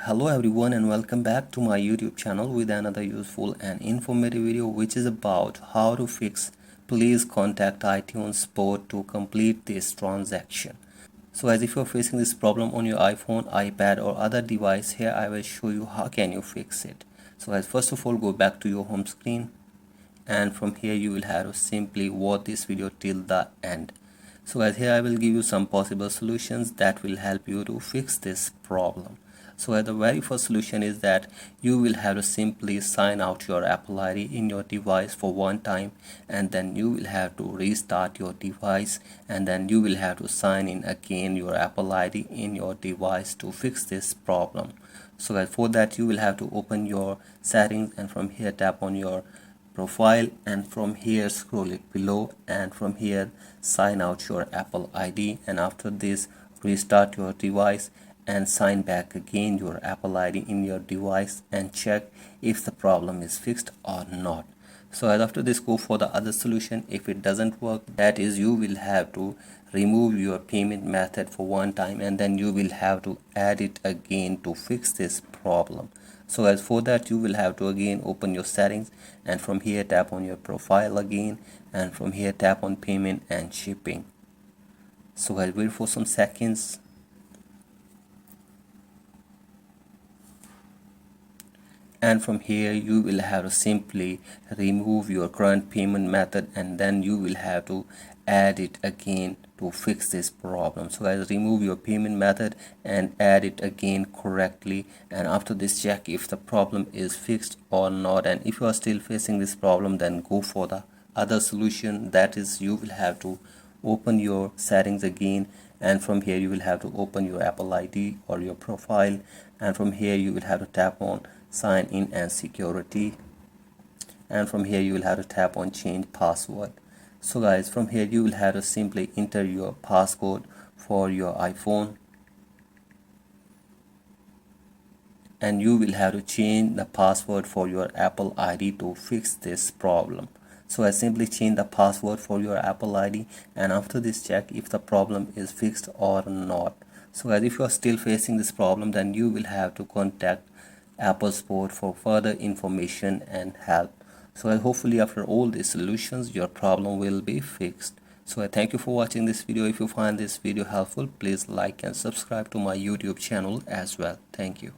Hello everyone and welcome back to my YouTube channel with another useful and informative video which is about how to fix please contact iTunes support to complete this transaction. So as if you're facing this problem on your iPhone, iPad or other device, here I will show you how can you fix it. So as first of all, go back to your home screen and from here you will have to simply watch this video till the end. So as here I will give you some possible solutions that will help you to fix this problem. So the very first solution is that you will have to simply sign out your Apple ID in your device for one time, and then you will have to restart your device, and then you will have to sign in again your Apple ID in your device to fix this problem. So for that you will have to open your settings and from here tap on your profile and from here scroll it below and from here sign out your Apple ID, and after this restart your device and sign back again your Apple ID in your device and check if the problem is fixed or not. So as after this, go for the other solution. If it doesn't work, that is you will have to remove your payment method for one time and then you will have to add it again to fix this problem. So as for that you will have to again open your settings and from here tap on your profile again and from here tap on payment and shipping. So I'll wait for some seconds. And from here you will have to simply remove your current payment method and then you will have to add it again to fix this problem. So guys, remove your payment method and add it again correctly, and after this check if the problem is fixed or not, and if you are still facing this problem then go for the other solution. That is you will have to open your settings again and from here you will have to open your Apple ID or your profile, and from here you will have to tap on sign in and security, and from here you will have to tap on change password. So guys, from here you will have to simply enter your passcode for your iPhone and you will have to change the password for your Apple ID to fix this problem. So I simply change the password for your Apple ID and after this check if the problem is fixed or not. So guys, if you are still facing this problem then you will have to contact Apple support for further information and help. So hopefully after all these solutions your problem will be fixed. So I thank you for watching this video. If you find this video helpful, please like and subscribe to my YouTube channel as well. Thank you.